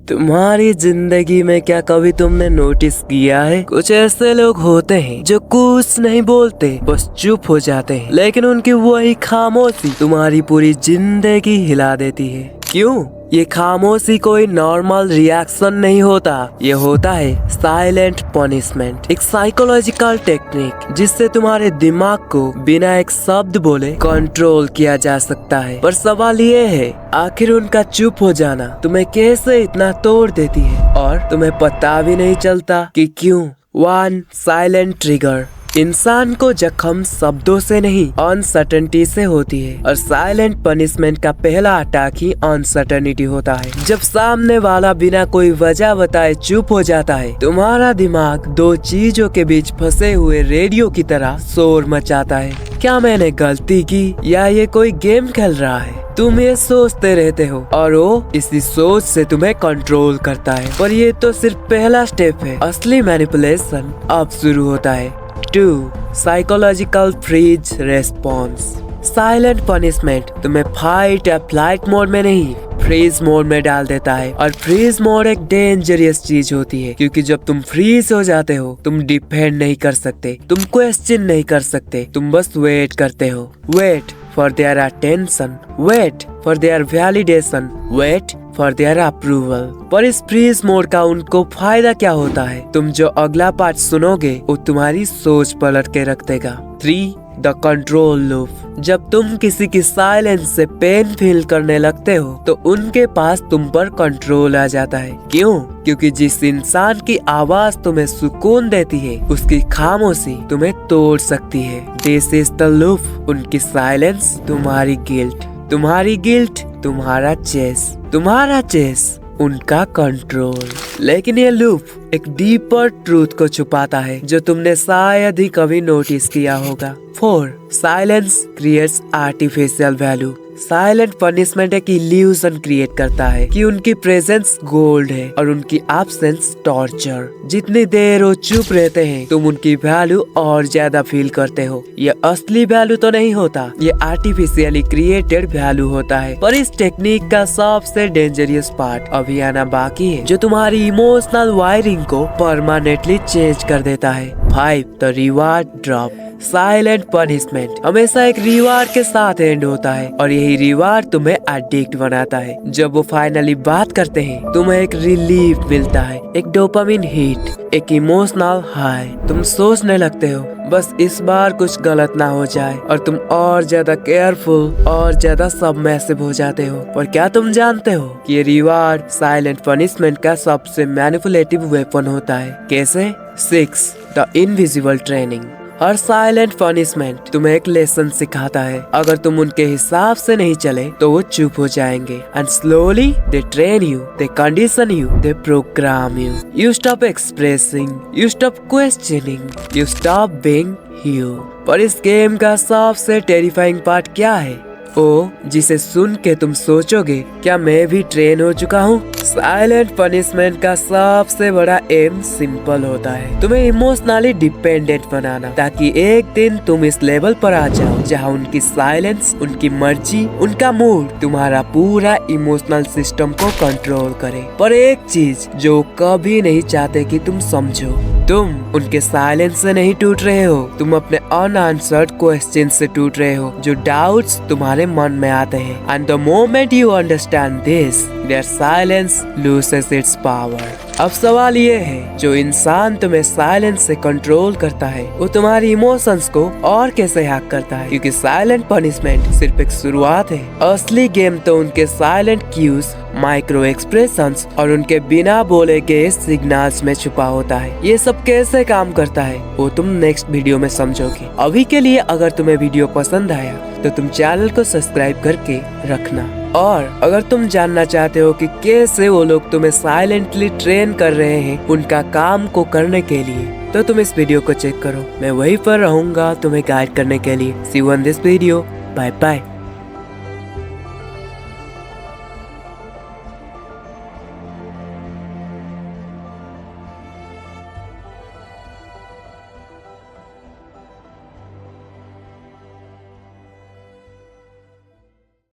तुम्हारी जिंदगी में क्या कभी तुमने नोटिस किया है, कुछ ऐसे लोग होते हैं जो कुछ नहीं बोलते, बस चुप हो जाते हैं, लेकिन उनकी वही खामोशी तुम्हारी पूरी जिंदगी हिला देती है। क्यों? ये खामोशी कोई नॉर्मल रिएक्शन नहीं होता, ये होता है साइलेंट पनिशमेंट, एक साइकोलॉजिकल टेक्निक जिससे तुम्हारे दिमाग को बिना एक शब्द बोले कंट्रोल किया जा सकता है। पर सवाल ये है, आखिर उनका चुप हो जाना तुम्हें कैसे इतना तोड़ देती है और तुम्हें पता भी नहीं चलता कि क्यों। 1 साइलेंट ट्रिगर। इंसान को जख्म शब्दों से नहीं अनसर्टेनिटी से होती है और साइलेंट पनिशमेंट का पहला अटैक ही अनसर्टेनिटी होता है। जब सामने वाला बिना कोई वजह बताए चुप हो जाता है, तुम्हारा दिमाग दो चीजों के बीच फंसे हुए रेडियो की तरह शोर मचाता है। क्या मैंने गलती की या ये कोई गेम खेल रहा है? तुम ये सोचते रहते हो और वो इसी सोच से तुम्हें कंट्रोल करता है। पर ये तो सिर्फ पहला स्टेप है, असली मैनिपुलेशन अब शुरू होता है। 2 psychological freeze response. Silent punishment तुम्हें फाइट या फ्लाइट मोड में नहीं, फ्रीज मोड में डाल देता है। और फ्रीज मोड एक डेंजरस चीज होती है, क्योंकि जब तुम फ्रीज हो जाते हो, तुम डिफेंड नहीं कर सकते, तुम क्वेश्चन नहीं कर सकते, तुम बस वेट करते हो। Wait for their attention, wait for their validation, wait for their approval. पर इस फ्रीज मोड का उनको फायदा क्या होता है? तुम जो अगला पार्ट सुनोगे वो तुम्हारी सोच पलट के रख देगा। 3 द कंट्रोल लूप। जब तुम किसी की साइलेंस से पेन फील करने लगते हो तो उनके पास तुम पर कंट्रोल आ जाता है। क्यों? क्योंकि जिस इंसान की आवाज तुम्हें सुकून देती है, उसकी खामोशी तुम्हें तोड़ सकती है। This is the loop. उनकी साइलेंस तुम्हारी गिल्ट, तुम्हारी गिल्ट तुम्हारा चेस, तुम्हारा चेस उनका कंट्रोल। लेकिन ये लूप एक डीपर ट्रूथ को छुपाता है जो तुमने शायद ही कभी नोटिस किया होगा। 4 silence creates artificial value. Silent punishment एक इल्यूजन क्रिएट करता है कि उनकी प्रेजेंस गोल्ड है और उनकी एब्सेंस टॉर्चर। जितनी देर वो चुप रहते हैं, तुम उनकी वैल्यू और ज्यादा फील करते हो। ये असली वैल्यू तो नहीं होता, ये आर्टिफिशियली क्रिएटेड वैल्यू होता है। पर इस टेक्निक का सबसे डेंजरस पार्ट अभी आना बाकी है, जो तुम्हारी इमोशनल वायरिंग को परमानेंटली चेंज कर देता है। 5 the reward drop. Silent punishment हमेशा एक रिवार्ड के साथ एंड होता है और यही रिवार्ड तुम्हें एडिक्ट बनाता है। जब वो फाइनली बात करते हैं, तुम्हें एक रिलीफ मिलता है, एक डोपामिन हिट, एक इमोशनल हाई। तुम सोचने लगते हो बस इस बार कुछ गलत ना हो जाए और तुम और ज्यादा केयरफुल और ज्यादा सबमिसिव हो जाते हो। और क्या तुम जानते हो कि ये रिवार्ड साइलेंट पनिशमेंट का सबसे मैनिपुलेटिव वेपन होता है? कैसे? 6 the invisible training. Her silent punishment तुम्हें एक लेसन सिखाता है। अगर तुम उनके हिसाब से नहीं चले तो वो चुप हो जाएंगे। And slowly they train you, they condition you, they program you. You stop expressing, you stop questioning, you stop being you. पर इस गेम का सबसे टेरिफाइंग पार्ट क्या है? ओ जिसे सुन के तुम सोचोगे, क्या मैं भी ट्रेन हो चुका हूँ? साइलेंट पनिशमेंट का सबसे बड़ा एम सिंपल होता है, तुम्हें इमोशनली डिपेंडेंट बनाना, ताकि एक दिन तुम इस लेवल पर आ जाओ जहाँ उनकी साइलेंस, उनकी मर्जी, उनका मूड तुम्हारा पूरा इमोशनल सिस्टम को कंट्रोल करे। पर एक चीज जो कभी नहीं चाहते कि तुम समझो, तुम उनके साइलेंस से नहीं टूट रहे हो, तुम अपने अनआंसर्ड क्वेश्चन से टूट रहे हो, जो डाउट्स तुम्हारे मन में आते हैं। And the moment you understand this, their silence loses its power. अब सवाल ये है, जो इंसान तुम्हें साइलेंस से कंट्रोल करता है, वो तुम्हारी इमोशंस को और कैसे हैक करता है? क्योंकि साइलेंट पनिशमेंट सिर्फ एक शुरुआत है, असली गेम तो उनके साइलेंट क्यूज, माइक्रो एक्सप्रेशंस और उनके बिना बोले गए सिग्नल्स में छुपा होता है। ये सब कैसे काम करता है वो तुम नेक्स्ट वीडियो में समझोगे। अभी के लिए अगर तुम्हें वीडियो पसंद आया तो तुम चैनल को सब्सक्राइब करके रखना। और अगर तुम जानना चाहते हो कि कैसे वो लोग तुम्हें साइलेंटली ट्रेन कर रहे हैं उनका काम को करने के लिए, तो तुम इस वीडियो को चेक करो। मैं वहीं पर रहूंगा तुम्हें गाइड करने के लिए। See you in this video. Bye bye.